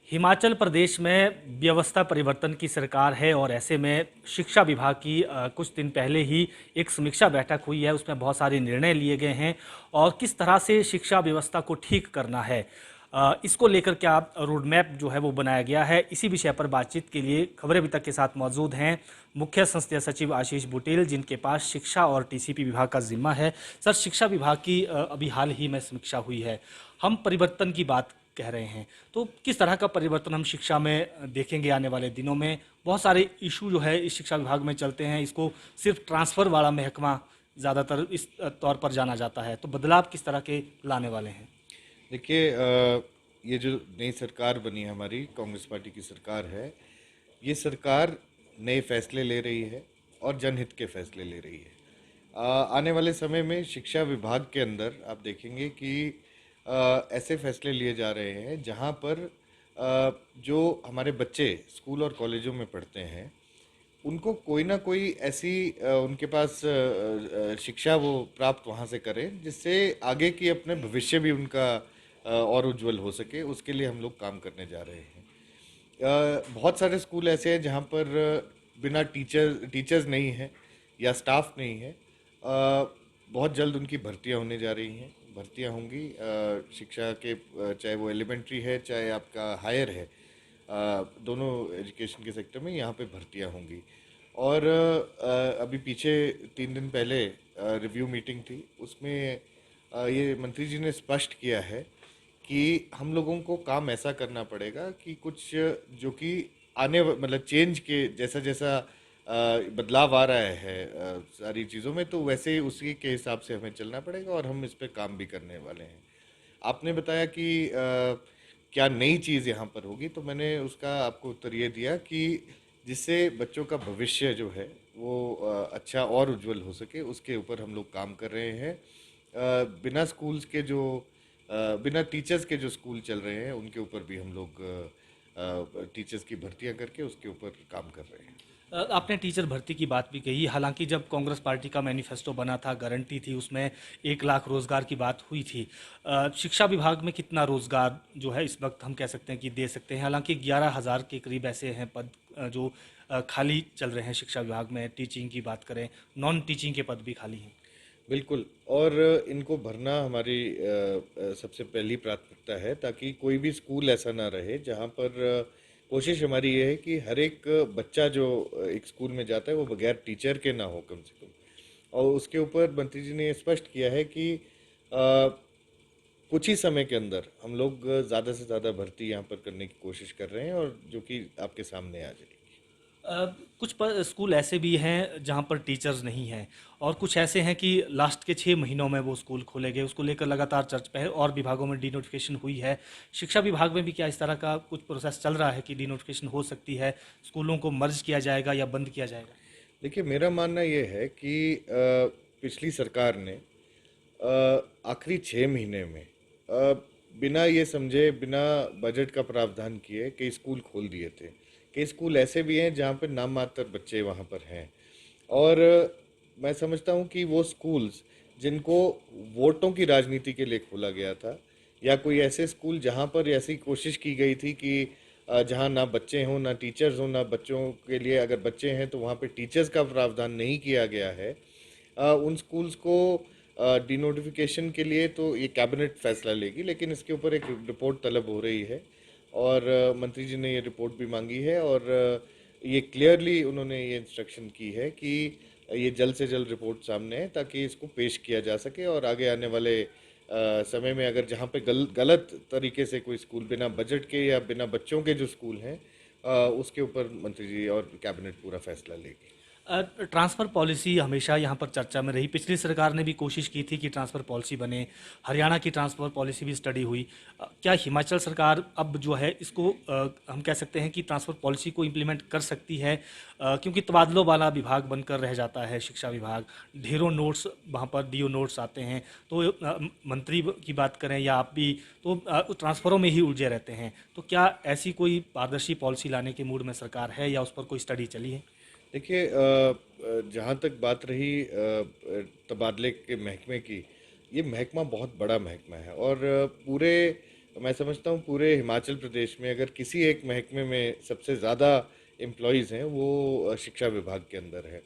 हिमाचल प्रदेश में व्यवस्था परिवर्तन की सरकार है और ऐसे में शिक्षा विभाग की कुछ दिन पहले ही एक समीक्षा बैठक हुई है। उसमें बहुत सारे निर्णय लिए गए हैं और किस तरह से शिक्षा व्यवस्था को ठीक करना है, इसको लेकर क्या रोड मैप जो है वो बनाया गया है। इसी विषय पर बातचीत के लिए खबरें अभी तक के साथ मौजूद हैं मुख्य संसदीय सचिव आशीष बुटेल, जिनके पास शिक्षा और टीसीपी विभाग का जिम्मा है। सर, शिक्षा विभाग की अभी हाल ही में समीक्षा हुई है। हम परिवर्तन की बात कह रहे हैं, तो किस तरह का परिवर्तन हम शिक्षा में देखेंगे आने वाले दिनों में। बहुत सारे इशू जो है इस शिक्षा विभाग में चलते हैं। इसको सिर्फ ट्रांसफ़र वाला महकमा ज़्यादातर इस तौर पर जाना जाता है, तो बदलाव किस तरह के लाने वाले हैं। देखिए, ये जो नई सरकार बनी है, हमारी कांग्रेस पार्टी की सरकार है। ये सरकार नए फैसले ले रही है और जनहित के फैसले ले रही है। आने वाले समय में शिक्षा विभाग के अंदर आप देखेंगे कि ऐसे फैसले लिए जा रहे हैं जहां पर जो हमारे बच्चे स्कूल और कॉलेजों में पढ़ते हैं उनको कोई ना कोई ऐसी उनके पास शिक्षा वो प्राप्त वहाँ से करें जिससे आगे की अपने भविष्य भी उनका और उज्जवल हो सके। उसके लिए हम लोग काम करने जा रहे हैं। बहुत सारे स्कूल ऐसे हैं जहाँ पर बिना टीचर्स नहीं हैं या स्टाफ नहीं है। बहुत जल्द उनकी भर्तियाँ होने जा रही हैं, भर्तियाँ होंगी शिक्षा के, चाहे वो एलिमेंट्री है चाहे आपका हायर है, दोनों एजुकेशन के सेक्टर में यहाँ पे भर्तियाँ होंगी। और अभी पीछे 3 दिन पहले रिव्यू मीटिंग थी, उसमें ये मंत्री जी ने स्पष्ट किया है कि हम लोगों को काम ऐसा करना पड़ेगा कि कुछ जो कि मतलब चेंज के जैसा जैसा बदलाव आ रहा है सारी चीज़ों में, तो वैसे ही उसी के हिसाब से हमें चलना पड़ेगा और हम इस पे काम भी करने वाले हैं। आपने बताया कि क्या नई चीज़ यहाँ पर होगी, तो मैंने उसका आपको उत्तर ये दिया कि जिससे बच्चों का भविष्य जो है वो अच्छा और उज्जवल हो सके, उसके ऊपर हम लोग काम कर रहे हैं। बिना स्कूल्स के जो बिना टीचर्स के जो स्कूल चल रहे हैं उनके ऊपर भी हम लोग टीचर्स की भर्तियां करके उसके ऊपर काम कर रहे हैं। आपने टीचर भर्ती की बात भी कही। हालांकि जब कांग्रेस पार्टी का मैनिफेस्टो बना था, गारंटी थी, उसमें 1 लाख रोजगार की बात हुई थी। शिक्षा विभाग में कितना रोजगार जो है इस वक्त हम कह सकते हैं कि दे सकते हैं। हालांकि 11,000 के करीब ऐसे हैं पद जो खाली चल रहे हैं शिक्षा विभाग में। टीचिंग की बात करें, नॉन टीचिंग के पद भी खाली हैं। बिल्कुल। और इनको भरना हमारी सबसे पहली प्राथमिकता है, ताकि कोई भी स्कूल ऐसा ना रहे जहाँ पर कोशिश हमारी ये है कि हर एक बच्चा जो एक स्कूल में जाता है वो बगैर टीचर के ना हो कम से कम। और उसके ऊपर मंत्री जी ने ये स्पष्ट किया है कि कुछ ही समय के अंदर हम लोग ज़्यादा से ज़्यादा भर्ती यहाँ पर करने की कोशिश कर रहे हैं, और जो कि आपके सामने आ जाएगी। कुछ स्कूल ऐसे भी हैं जहां पर टीचर्स नहीं हैं, और कुछ ऐसे हैं कि लास्ट के 6 महीनों में वो स्कूल खोले गए। उसको लेकर लगातार चर्चा है और विभागों में डीनोटिफिकेशन हुई है। शिक्षा विभाग में भी क्या इस तरह का कुछ प्रोसेस चल रहा है कि डीनोटिफिकेशन हो सकती है, स्कूलों को मर्ज किया जाएगा या बंद किया जाएगा। देखिए, मेरा मानना ये है कि पिछली सरकार ने आखिरी 6 महीने में बिना ये समझे, बिना बजट का प्रावधान किए कई स्कूल खोल दिए थे। कई स्कूल ऐसे भी हैं जहाँ पर नाम मात्र बच्चे वहाँ पर हैं। और मैं समझता हूँ कि वो स्कूल्स जिनको वोटों की राजनीति के लिए खोला गया था, या कोई ऐसे स्कूल जहाँ पर ऐसी कोशिश की गई थी कि जहाँ ना बच्चे हों ना टीचर्स हों, ना बच्चों के लिए अगर बच्चे हैं तो वहाँ पे टीचर्स का प्रावधान नहीं किया गया है, उन स्कूल्स को डिनोटिफिकेशन के लिए तो ये कैबिनेट फैसला लेगी, लेकिन इसके ऊपर एक रिपोर्ट तलब हो रही है। और मंत्री जी ने ये रिपोर्ट भी मांगी है, और ये क्लियरली उन्होंने ये इंस्ट्रक्शन की है कि ये जल्द से जल्द रिपोर्ट सामने है ताकि इसको पेश किया जा सके। और आगे आने वाले समय में अगर जहाँ पे गलत तरीके से कोई स्कूल बिना बजट के या बिना बच्चों के जो स्कूल हैं, उसके ऊपर मंत्री जी और कैबिनेट पूरा फैसला लेगी। ट्रांसफ़र पॉलिसी हमेशा यहाँ पर चर्चा में रही। पिछली सरकार ने भी कोशिश की थी कि ट्रांसफ़र पॉलिसी बने। हरियाणा की ट्रांसफ़र पॉलिसी भी स्टडी हुई। क्या हिमाचल सरकार अब जो है इसको हम कह सकते हैं कि ट्रांसफ़र पॉलिसी को इम्प्लीमेंट कर सकती है? क्योंकि तबादलों वाला विभाग बनकर रह जाता है शिक्षा विभाग। ढेरों नोट्स वहाँ पर डीओ नोट्स आते हैं, तो मंत्री की बात करें या आप भी, तो ट्रांसफ़रों में ही उलझे रहते हैं। तो क्या ऐसी कोई पारदर्शी पॉलिसी लाने के मूड में सरकार है या उस पर कोई स्टडी चली है? देखिए, जहाँ तक बात रही तबादले के महकमे की, ये महकमा बहुत बड़ा महकमा है, और पूरे मैं समझता हूँ पूरे हिमाचल प्रदेश में अगर किसी एक महकमे में सबसे ज़्यादा एम्प्लॉयज़ हैं वो शिक्षा विभाग के अंदर है।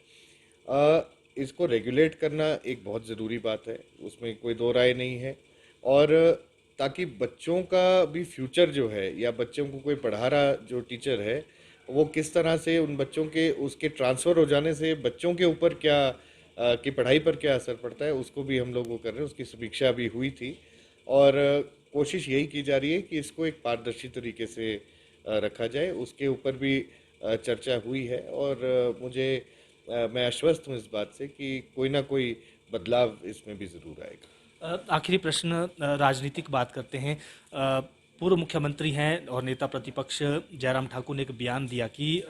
इसको रेगुलेट करना एक बहुत ज़रूरी बात है, उसमें कोई दो राय नहीं है। और ताकि बच्चों का भी फ्यूचर जो है या बच्चों को कोई पढ़ा रहा जो टीचर है वो किस तरह से उन बच्चों के उसके ट्रांसफ़र हो जाने से बच्चों के ऊपर क्या की पढ़ाई पर क्या असर पड़ता है, उसको भी हम लोग वो कर रहे हैं। उसकी समीक्षा भी हुई थी और कोशिश यही की जा रही है कि इसको एक पारदर्शी तरीके से रखा जाए। उसके ऊपर भी चर्चा हुई है और मैं आश्वस्त हूँ इस बात से कि कोई ना कोई बदलाव इसमें भी ज़रूर आएगा। आखिरी प्रश्न, राजनीतिक बात करते हैं। पूर्व मुख्यमंत्री हैं और नेता प्रतिपक्ष जयराम ठाकुर ने एक बयान दिया कि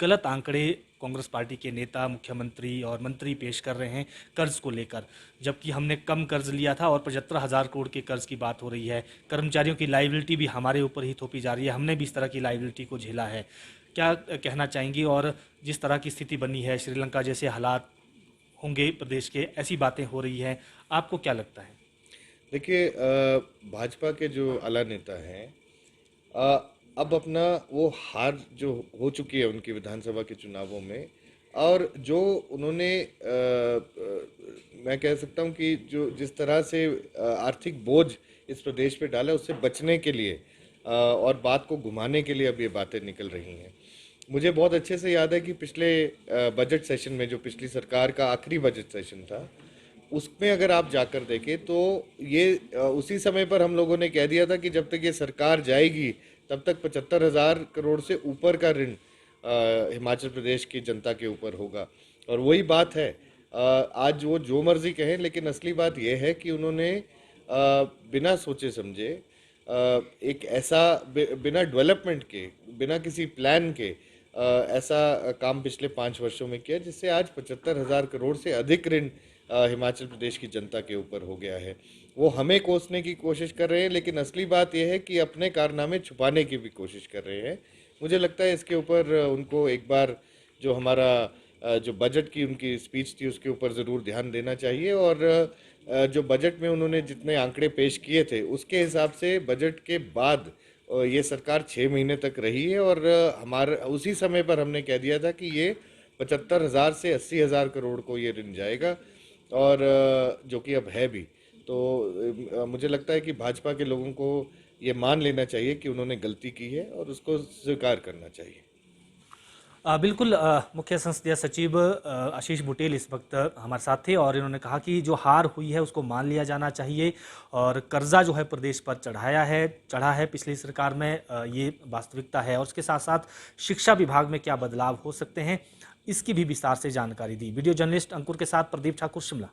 गलत आंकड़े कांग्रेस पार्टी के नेता, मुख्यमंत्री और मंत्री पेश कर रहे हैं कर्ज को लेकर, जबकि हमने कम कर्ज लिया था और 75,000 करोड़ के कर्ज की बात हो रही है। कर्मचारियों की लाइबिलिटी भी हमारे ऊपर ही थोपी जा रही है, हमने भी इस तरह की लाइबिलिटी को झेला है। क्या कहना चाहेंगी? और जिस तरह की स्थिति बनी है, श्रीलंका जैसे हालात होंगे प्रदेश के, ऐसी बातें हो रही हैं, आपको क्या लगता है? देखिए, भाजपा के जो आला नेता हैं अब अपना वो हार जो हो चुकी है उनकी विधानसभा के चुनावों में, और जो उन्होंने मैं कह सकता हूँ कि जो जिस तरह से आर्थिक बोझ इस प्रदेश पे डाला उससे बचने के लिए और बात को घुमाने के लिए अब ये बातें निकल रही हैं। मुझे बहुत अच्छे से याद है कि पिछले बजट सेशन में, जो पिछली सरकार का आखिरी बजट सेशन था, उसमें अगर आप जाकर देखें तो ये उसी समय पर हम लोगों ने कह दिया था कि जब तक ये सरकार जाएगी तब तक 75,000 करोड़ से ऊपर का ऋण हिमाचल प्रदेश की जनता के ऊपर होगा। और वही बात है, आज वो जो मर्जी कहें, लेकिन असली बात यह है कि उन्होंने बिना सोचे समझे एक ऐसा बिना डेवलपमेंट के, बिना किसी प्लान के ऐसा काम पिछले 5 वर्षों में किया, जिससे आज 75,000 करोड़ से अधिक ऋण हिमाचल प्रदेश की जनता के ऊपर हो गया है। वो हमें कोसने की कोशिश कर रहे हैं, लेकिन असली बात यह है कि अपने कारनामे छुपाने की भी कोशिश कर रहे हैं। मुझे लगता है इसके ऊपर उनको एक बार जो हमारा जो बजट की उनकी स्पीच थी उसके ऊपर ज़रूर ध्यान देना चाहिए। और जो बजट में उन्होंने जितने आंकड़े पेश किए थे उसके हिसाब से बजट के बाद ये सरकार 6 महीने तक रही है और हमारे उसी समय पर हमने कह दिया था कि ये 75,000 से 80,000 करोड़ को ये ऋण जाएगा, और जो कि अब है भी। तो मुझे लगता है कि भाजपा के लोगों को ये मान लेना चाहिए कि उन्होंने गलती की है और उसको स्वीकार करना चाहिए। बिल्कुल, मुख्य संसदीय सचिव आशीष बुटेल इस वक्त हमारे साथ थे और इन्होंने कहा कि जो हार हुई है उसको मान लिया जाना चाहिए और कर्जा जो है प्रदेश पर चढ़ा है पिछली सरकार में, ये वास्तविकता है। और उसके साथ साथ शिक्षा विभाग में क्या बदलाव हो सकते हैं, इसकी भी विस्तार से जानकारी दी। वीडियो जर्नलिस्ट अंकुर के साथ प्रदीप ठाकुर, शिमला।